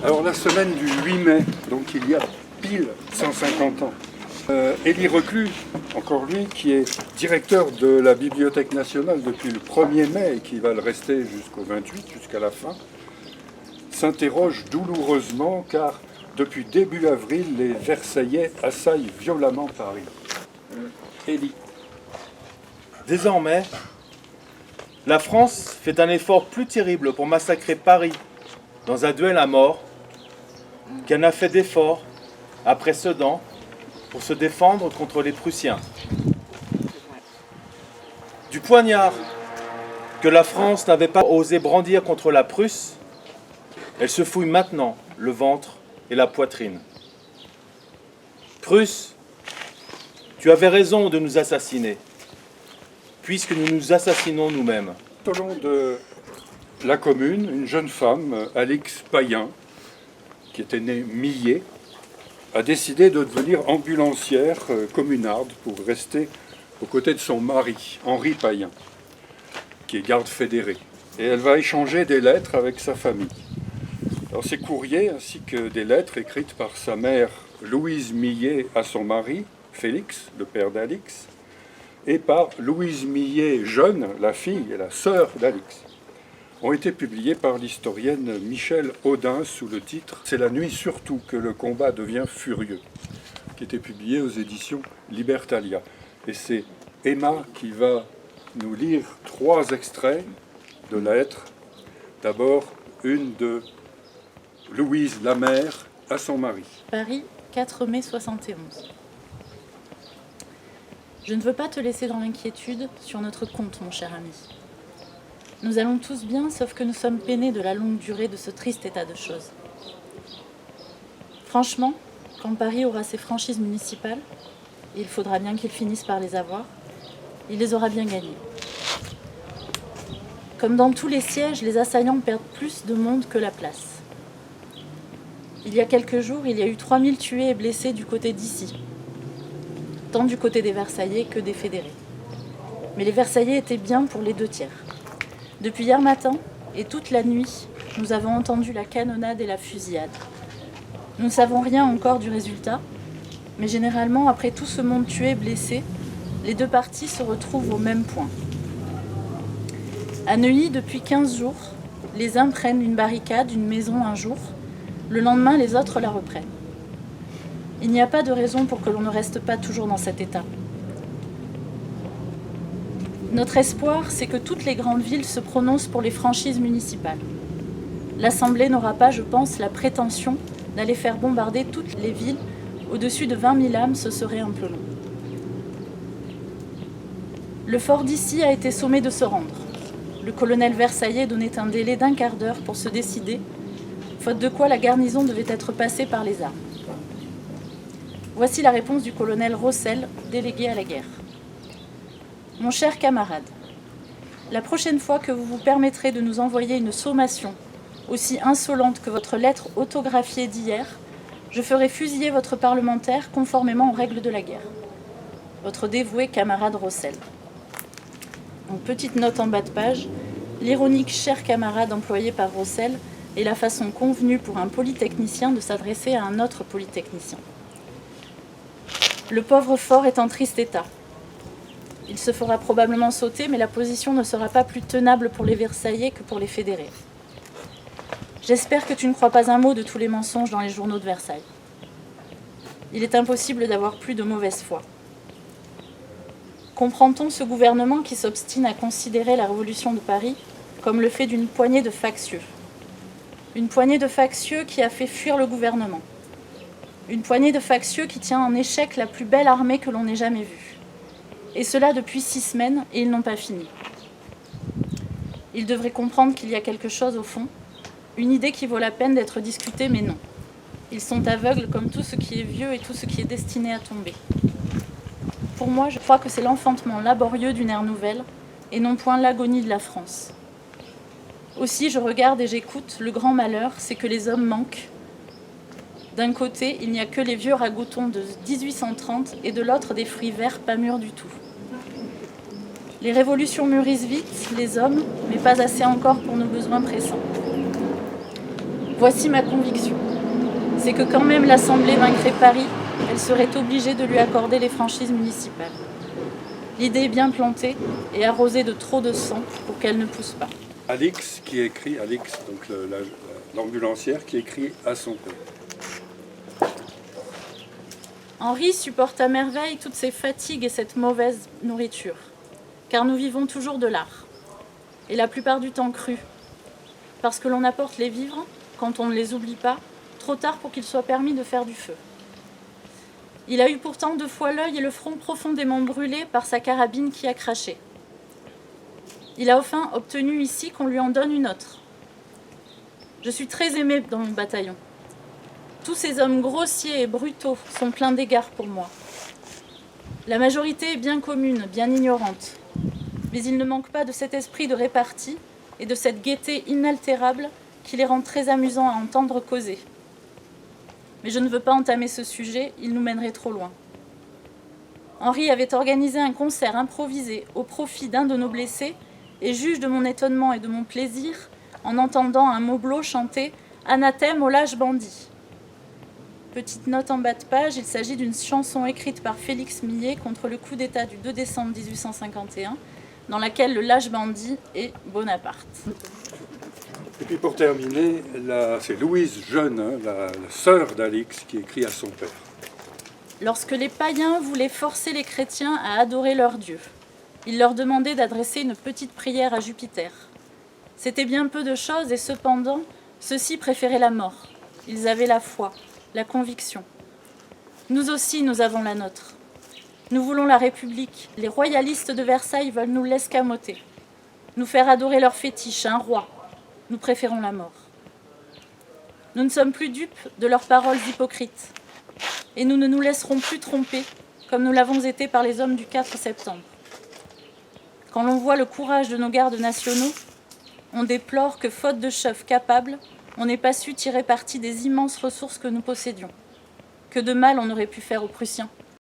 Alors la semaine du 8 mai, donc il y a pile 150 ans, Élie Reclus, encore lui, qui est directeur de la Bibliothèque nationale depuis le 1er mai et qui va le rester jusqu'au 28, jusqu'à la fin, s'interroge douloureusement car depuis début avril, les Versaillais assaillent violemment Paris. Élie. Désormais, la France fait un effort plus terrible pour massacrer Paris dans un duel à mort qu'elle n'a fait d'effort après Sedan pour se défendre contre les Prussiens. Du poignard que la France n'avait pas osé brandir contre la Prusse, elle se fouille maintenant le ventre et la poitrine. Prusse, tu avais raison de nous assassiner, puisque nous nous assassinons nous-mêmes. Au long de la Commune, une jeune femme, Alix Payen, qui était née Millet, a décidé de devenir ambulancière communarde pour rester aux côtés de son mari, Henri Payen, qui est garde fédéré. Et elle va échanger des lettres avec sa famille. Alors ces courriers, ainsi que des lettres écrites par sa mère Louise Millet à son mari, Félix, le père d'Alix, et par Louise Millet jeune, la fille et la sœur d'Alix, ont été publiés par l'historienne Michèle Audin sous le titre « C'est la nuit surtout que le combat devient furieux », qui était publié aux éditions Libertalia. Et c'est Emma qui va nous lire 3 extraits de lettres. D'abord, une de Louise la mère à son mari. Paris, 4 mai 71. Je ne veux pas te laisser dans l'inquiétude sur notre compte, mon cher ami. Nous allons tous bien, sauf que nous sommes peinés de la longue durée de ce triste état de choses. Franchement, quand Paris aura ses franchises municipales, et il faudra bien qu'il finisse par les avoir, il les aura bien gagnées. Comme dans tous les sièges, les assaillants perdent plus de monde que la place. Il y a quelques jours, il y a eu 3000 tués et blessés du côté d'ici, tant du côté des Versaillais que des fédérés. Mais les Versaillais étaient bien pour les 2/3. Depuis hier matin et toute la nuit, nous avons entendu la canonnade et la fusillade. Nous ne savons rien encore du résultat, mais généralement, après tout ce monde tué et blessé, les 2 parties se retrouvent au même point. À Neuilly, depuis 15 jours, les uns prennent une barricade, une maison un jour, le lendemain, les autres la reprennent. Il n'y a pas de raison pour que l'on ne reste pas toujours dans cet état. Notre espoir, c'est que toutes les grandes villes se prononcent pour les franchises municipales. L'Assemblée n'aura pas, je pense, la prétention d'aller faire bombarder toutes les villes. Au-dessus de 20 000 âmes, ce serait un peu long. Le fort d'Issy a été sommé de se rendre. Le colonel Versaillet donnait un délai d'1 quart d'heure pour se décider, faute de quoi la garnison devait être passée par les armes. Voici la réponse du colonel Rossel, délégué à la guerre. Mon cher camarade, la prochaine fois que vous vous permettrez de nous envoyer une sommation aussi insolente que votre lettre autographiée d'hier, je ferai fusiller votre parlementaire conformément aux règles de la guerre. Votre dévoué camarade Rossel. Donc, petite note en bas de page, l'ironique cher camarade employé par Rossel est la façon convenue pour un polytechnicien de s'adresser à un autre polytechnicien. Le pauvre fort est en triste état. Il se fera probablement sauter, mais la position ne sera pas plus tenable pour les Versaillais que pour les fédérés. J'espère que tu ne crois pas un mot de tous les mensonges dans les journaux de Versailles. Il est impossible d'avoir plus de mauvaise foi. Comprend-on ce gouvernement qui s'obstine à considérer la révolution de Paris comme le fait d'une poignée de factieux? Une poignée de factieux qui a fait fuir le gouvernement. Une poignée de factieux qui tient en échec la plus belle armée que l'on ait jamais vue. Et cela depuis 6 semaines, et ils n'ont pas fini. Ils devraient comprendre qu'il y a quelque chose au fond, une idée qui vaut la peine d'être discutée, mais non. Ils sont aveugles comme tout ce qui est vieux et tout ce qui est destiné à tomber. Pour moi, je crois que c'est l'enfantement laborieux d'une ère nouvelle, et non point l'agonie de la France. Aussi, je regarde et j'écoute, le grand malheur, c'est que les hommes manquent. D'un côté, il n'y a que les vieux ragoûtons de 1830, et de l'autre, des fruits verts pas mûrs du tout. Les révolutions mûrissent vite, les hommes, mais pas assez encore pour nos besoins pressants. Voici ma conviction. C'est que quand même l'Assemblée vaincrait Paris, elle serait obligée de lui accorder les franchises municipales. L'idée est bien plantée et arrosée de trop de sang pour qu'elle ne pousse pas. Alix, donc l'ambulancière, qui écrit à son père. Henri supporte à merveille toutes ces fatigues et cette mauvaise nourriture, car nous vivons toujours de l'art, et la plupart du temps cru, parce que l'on apporte les vivres, quand on ne les oublie pas, trop tard pour qu'il soit permis de faire du feu. Il a eu pourtant 2 fois l'œil et le front profondément brûlé par sa carabine qui a craché. Il a enfin obtenu ici qu'on lui en donne une autre. Je suis très aimée dans mon bataillon. Tous ces hommes grossiers et brutaux sont pleins d'égards pour moi. La majorité est bien commune, bien ignorante, mais il ne manque pas de cet esprit de répartie et de cette gaieté inaltérable qui les rend très amusants à entendre causer. Mais je ne veux pas entamer ce sujet, il nous mènerait trop loin. Henri avait organisé un concert improvisé au profit d'un de nos blessés et juge de mon étonnement et de mon plaisir en entendant un moblo chanter « Anathème au lâche bandit ». Petite note en bas de page, il s'agit d'une chanson écrite par Félix Millet contre le coup d'État du 2 décembre 1851, dans laquelle le lâche bandit est Bonaparte. Et puis pour terminer, c'est Louise Jeune, la sœur d'Alix, qui écrit à son père. Lorsque les païens voulaient forcer les chrétiens à adorer leur Dieu, ils leur demandaient d'adresser une petite prière à Jupiter. C'était bien peu de choses et cependant, ceux-ci préféraient la mort. Ils avaient la foi, la conviction. Nous aussi, nous avons la nôtre. Nous voulons la République. Les royalistes de Versailles veulent nous l'escamoter, nous faire adorer leur fétiche, un roi. Nous préférons la mort. Nous ne sommes plus dupes de leurs paroles hypocrites. Et nous ne nous laisserons plus tromper, comme nous l'avons été par les hommes du 4 septembre. Quand l'on voit le courage de nos gardes nationaux, on déplore que, faute de chefs capables, on n'ait pas su tirer parti des immenses ressources que nous possédions. Que de mal on aurait pu faire aux Prussiens.